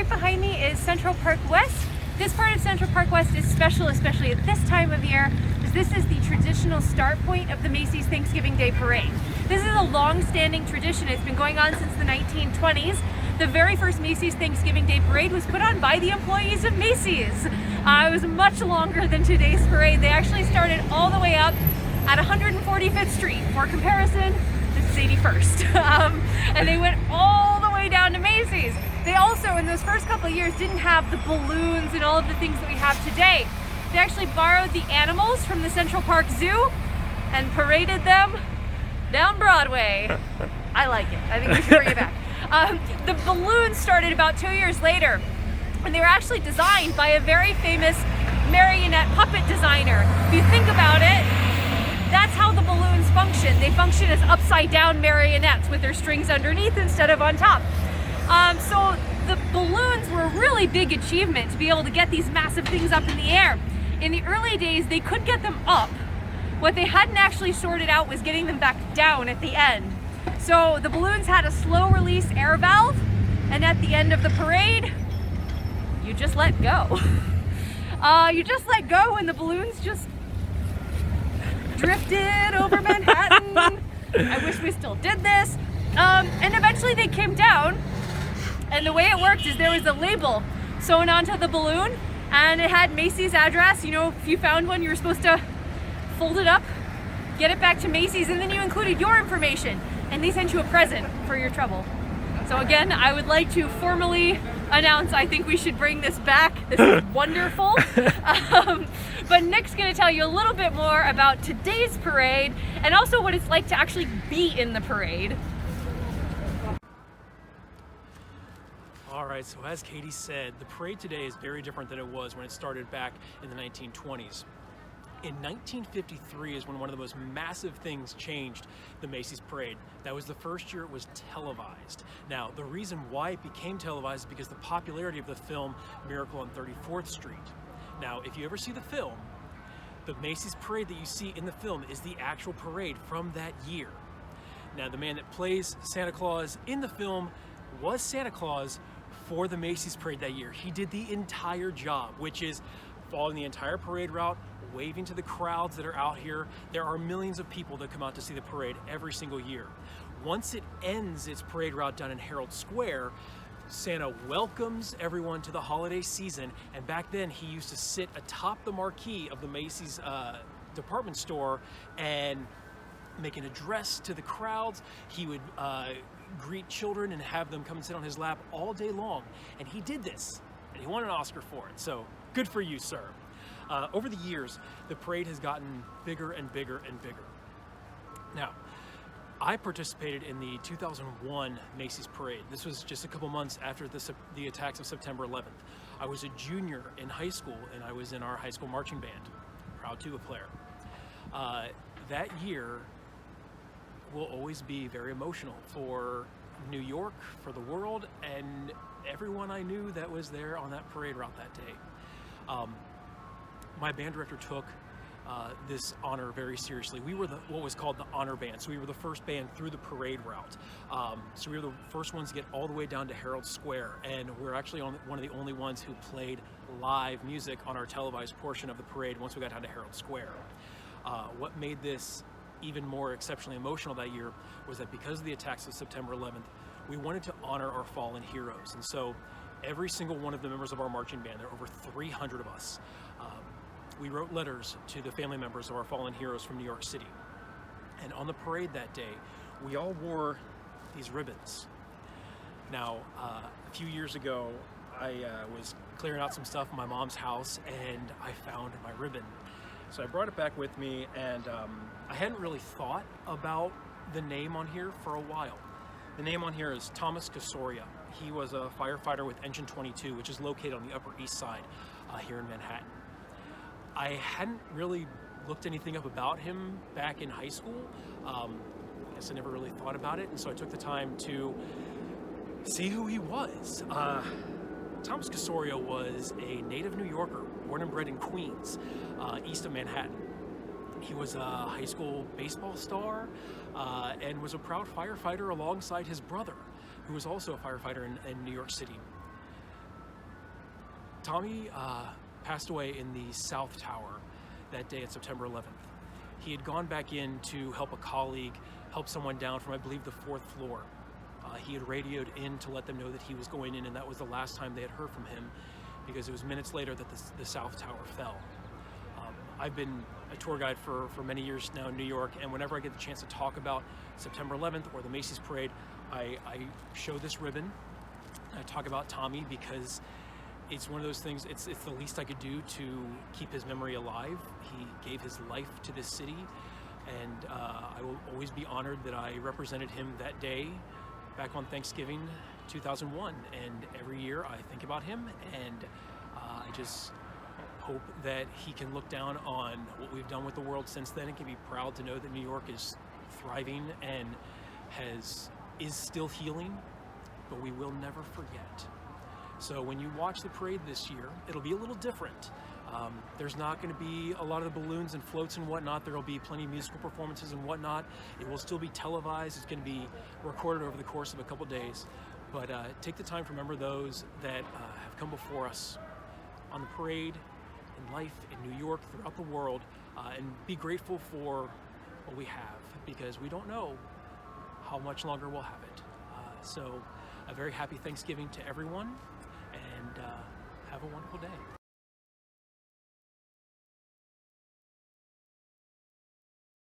right behind me is Central Park West. This part of Central Park West is special, especially at this time of year, because this is the traditional start point of the Macy's Thanksgiving Day Parade. This is a long-standing tradition. It's been going on since the 1920s. The very first Macy's Thanksgiving Day Parade was put on by the employees of Macy's. It was much longer than today's parade. They actually started all the way up at 145th Street. For comparison, this is 81st. And they went all the way down to Macy's. They also, in those first couple of years, didn't have the balloons and all of the things that we have today. They actually borrowed the animals from the Central Park Zoo and paraded them down Broadway. I like it. I think we should bring it back. The balloons started about 2 years later, and they were actually designed by a very famous marionette puppet designer. If you think about it, that's how the balloons function. They function as upside down marionettes with their strings underneath instead of on top. So the balloons were a really big achievement to be able to get these massive things up in the air. In the early days, they could get them up. What they hadn't actually sorted out was getting them back down at the end. So the balloons had a slow release air valve, and at the end of the parade, you just let go. You just let go and the balloons just drifted over Manhattan. I wish we still did this. And eventually they came down, and the way it worked is there was a label sewn onto the balloon, and it had Macy's address. You know, if you found one, you were supposed to fold it up, get it back to Macy's, and then you included your information, and they sent you a present for your trouble. So again, I would like to formally announce I think we should bring this back. This is wonderful. But Nick's going to tell you a little bit more about today's parade and also what it's like to actually be in the parade. All right, so as Katie said, the parade today is very different than it was when it started back in the 1920s. In 1953 is when one of the most massive things changed the Macy's Parade. That was the first year it was televised. Now, the reason why it became televised is because the popularity of the film Miracle on 34th Street. Now, if you ever see the film, the Macy's Parade that you see in the film is the actual parade from that year. Now, the man that plays Santa Claus in the film was Santa Claus for the Macy's Parade that year. He did the entire job, which is following the entire parade route, waving to the crowds that are out here. There are millions of people that come out to see the parade every single year. Once it ends its parade route down in Herald Square, Santa welcomes everyone to the holiday season, and back then he used to sit atop the marquee of the Macy's department store and make an address to the crowds. He would greet children and have them come and sit on his lap all day long, and he did this, and he won an Oscar for it, so good for you, sir. Over the years, the parade has gotten bigger and bigger and bigger. Now, I participated in the 2001 Macy's Parade. This was just a couple months after the attacks of September 11th. I was a junior in high school, and I was in our high school marching band, proud tuba player. That year will always be very emotional for New York, for the world, and everyone I knew that was there on that parade route that day. My band director took this honor very seriously. We were what was called the honor band, so we were the first band through the parade route. So we were the first ones to get all the way down to Herald Square, and we're actually one of the only ones who played live music on our televised portion of the parade once we got down to Herald Square. What made this even more exceptionally emotional that year was that because of the attacks of September 11th, we wanted to honor our fallen heroes. And so every single one of the members of our marching band, there are over 300 of us, we wrote letters to the family members of our fallen heroes from New York City. And on the parade that day, we all wore these ribbons. Now, a few years ago, I was clearing out some stuff in my mom's house, and I found my ribbon. So I brought it back with me, and I hadn't really thought about the name on here for a while. The name on here is Thomas Casoria. He was a firefighter with Engine 22, which is located on the Upper East Side here in Manhattan. I hadn't really looked anything up about him back in high school. I guess I never really thought about it, and so I took the time to see who he was. Thomas Casoria was a native New Yorker, born and bred in Queens, east of Manhattan. He was a high school baseball star and was a proud firefighter alongside his brother, who was also a firefighter in New York City. Tommy passed away in the South Tower that day on September 11th. He had gone back in to help a colleague, help someone down from, I believe, the 4th floor. He had radioed in to let them know that he was going in, and that was the last time they had heard from him, because it was minutes later that the South Tower fell. I've been a tour guide for many years now in New York, and whenever I get the chance to talk about September 11th or the Macy's Parade, I show this ribbon. I talk about Tommy because it's one of those things, it's the least I could do to keep his memory alive. He gave his life to this city, and I will always be honored that I represented him that day back on Thanksgiving 2001. And every year I think about him, and I just hope that he can look down on what we've done with the world since then and can be proud to know that New York is thriving and is still healing, but we will never forget. So when you watch the parade this year, it'll be a little different. There's not going to be a lot of the balloons and floats and whatnot. There will be plenty of musical performances and whatnot. It will still be televised. It's going to be recorded over the course of a couple days. But take the time to remember those that have come before us on the parade, in life, in New York, throughout the world, and be grateful for what we have, because we don't know how much longer we'll have it. So a very happy Thanksgiving to everyone, and have a wonderful day.